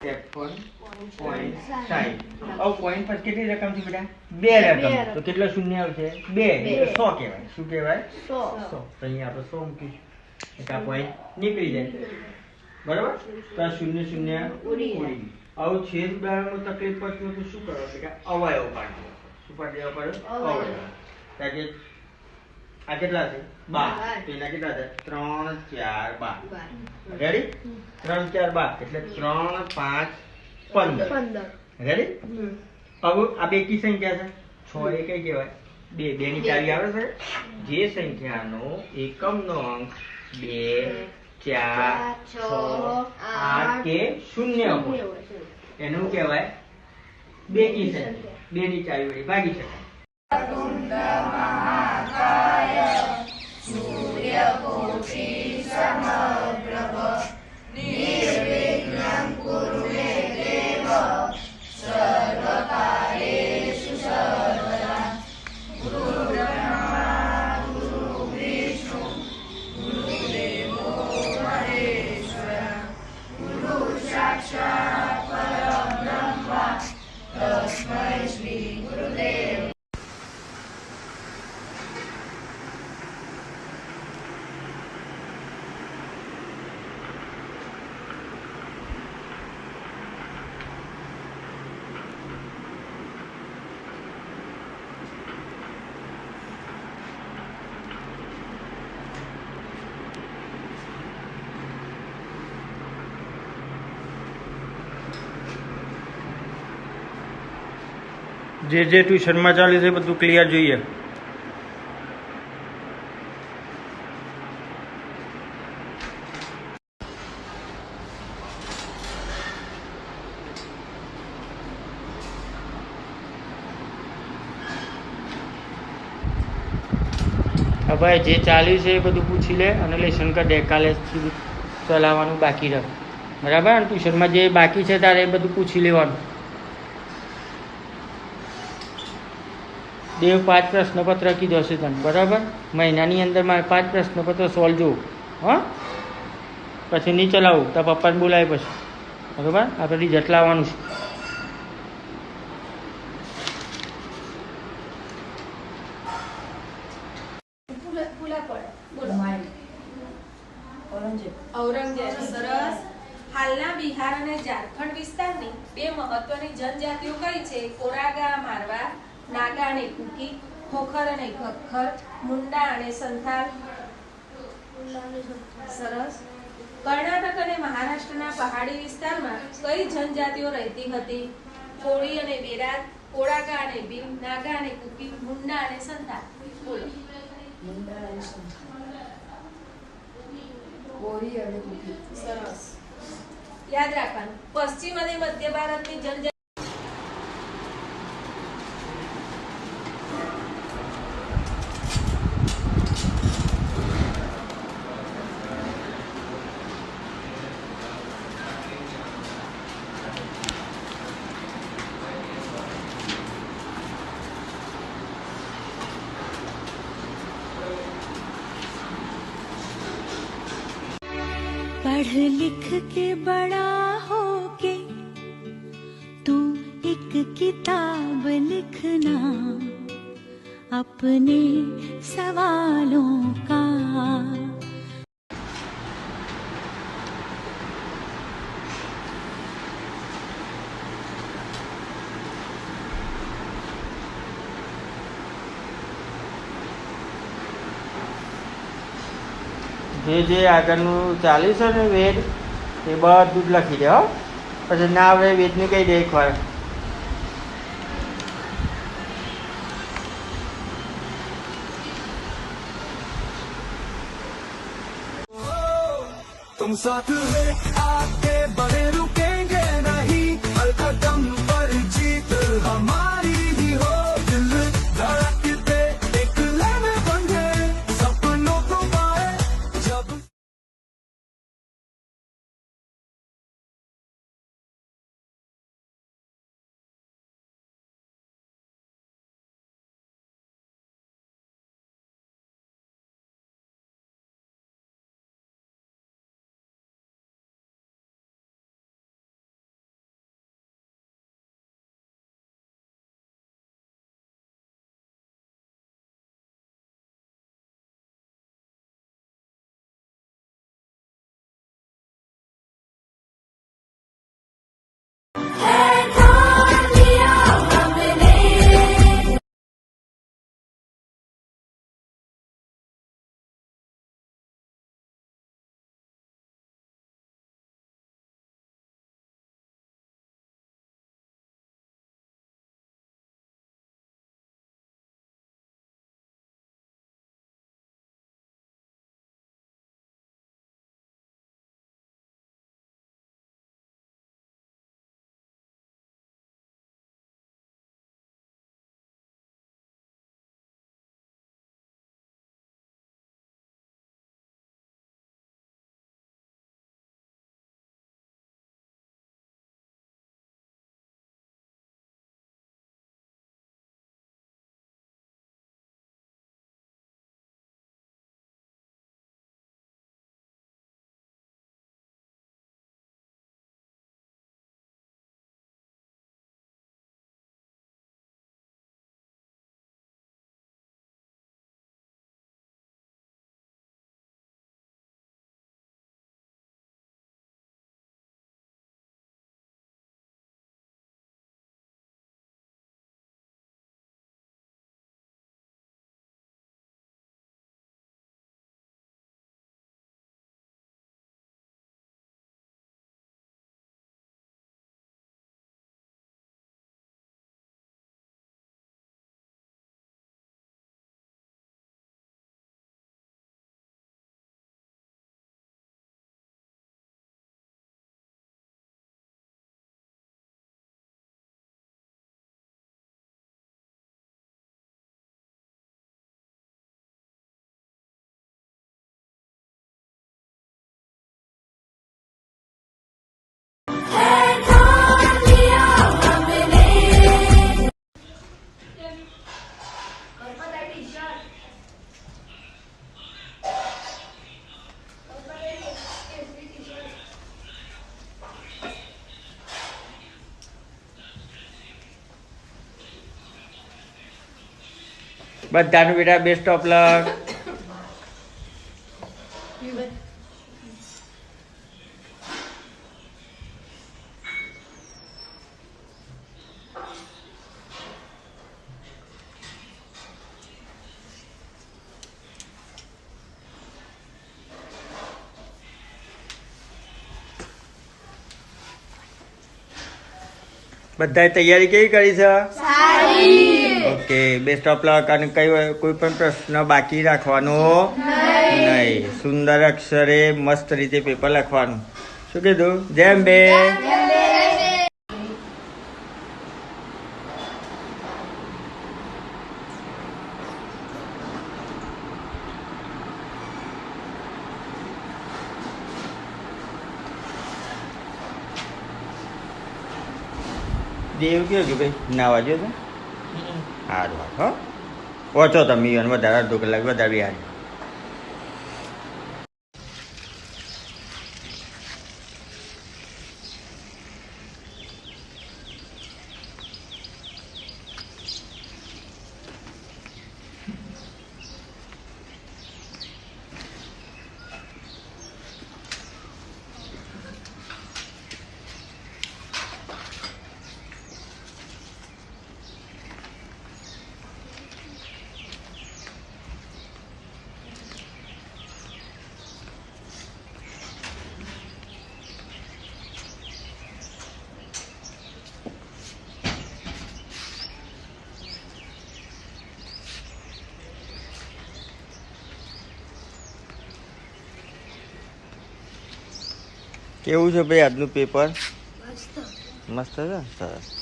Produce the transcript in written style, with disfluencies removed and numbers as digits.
53.60. હવે પોઈન્ટ પર કેટલી રકમ છે બેટા? 2 રકમ. તો કેટલા શૂન્ય આવશે? 2. એટલે 100 કહેવાય. શું કહેવાય? 100. તો અહીંયા આપણે 100 મૂકીશું એટલે આ પોઈન્ટ નીકળી જાય. બરાબર? તો આ શૂન્ય શૂન્ય ઉડી ગયું. હવે છેદ ઉડાડવામાં તકલીફ પડતી હોય તો શું કરો બેટા? અવયવ પાડી દો. શું પાડી દેવા પડે? અવયવ. કારણ કે આ કેટલા છે? 12. તો એના કેટલા છે? 3 4 12. રેડી? 3 4 12 એટલે 3 5 15. રેડી? હવે આ બેકી સંખ્યા છે. 6 એ કઈ કહેવાય? 2. 2 ની ચાવી આવે છે. જે સંખ્યાનો એકમનો અંક 2 4 6 8 કે 0 હોય એનું કહેવાય બેકી સંખ્યા. 2 ની ચાવી વડે ભાગી શકાય. સૂર્યકોટી સમપ્રભ નિર્વિઘ્नं કુરુ મે દેવ સર્વકાર્યેષુ સર્વદા. ગુરુ બ્રહ્મા ગુરુ વિષ્ણુ ગુરુદેવો મહેશ્વર ગુરુ સાક્ષાત પરબ્રહ્મ તસ્મૈ શ્રી ગુરુદેવ. જે ટ્યુશનમાં ચાલે છે બધું ક્લિયર જોઈએ. હા ભાઈ, જે ચાલ્યું છે એ બધું પૂછી લે અને લેસન કર દે. કાલે ચલાવવાનું બાકી રહે. બરાબર? ટ્યુશનમાં જે બાકી છે તારે એ બધું પૂછી લેવાનું. દેવ 5 પ્રશ્નપત્ર કીધો છે તને. બરાબર? મહિનાની અંદર મારે 5 પ્રશ્નપત્ર સોલ્વ જોવું. હા, પછી નહીં ચલાવું તો પપ્પાને બોલાય પછી. બરાબર? આપણે રિઝલ્ટ લાવવાનું છે. ઔરંગઝેબ. સરસ. હાલના બિહાર અને ઝારખંડ વિસ્તારની 2 મહત્વની જનજાતિઓ કઈ છે? કોરાગા મારવા, નાગા અને કુકી, ખોખર અને ખક્ખર, મુંડા અને સંથાલ. સરસ. કર્ણાટક અને મહારાષ્ટ્રના પહાડી વિસ્તારમાં કઈ જનજાતિઓ રહેતી હતી? કોળી અને બેરાત, કોરાગા અને ભીલ, નાગા અને કુકી, મુંડા અને સંથાલ. બોલો. મુંડા અને સંથાલ. કોળી અને કુકી. સરસ. યાદ રાખવાનું. પશ્ચિમ અને મધ્ય ભારતની જનજાતિ पढ़ लिख के बड़ा होके तू एक किताब लिखना अपने सवालों का. જે આગળનું ચાલે છે ને વેદ એ બધું જ લખી દે. હો, પછી ના આવે વેદનું કહી દે એકવાર. तुम साथ में आके बड़े रुकेंगे नहीं, हर कदम पर जीत हमारी ही हो. दिल धड़कते एक लम्हे बन गए सपनों को पाए जब. બધાનું બેટા બેસ્ટ ઓફ લક. બધાએ તૈયારી કેવી કરી છે? Okay, best of luck. અને કોઈ પણ પ્રશ્ન બાકી રાખવાનો નહીં. સુંદર અક્ષરે મસ્ત રીતે પેપર લખવાનું. શું કીધું? જય અંબે. દેવ કયો કે ભાઈ નાવા જો તો સારું હો. પહોંચો તમે વધારે અડધો કલાક વધારે બિહાર. કેવું છે ભાઈ આજનું પેપર? મસ્ત છે. સરસ.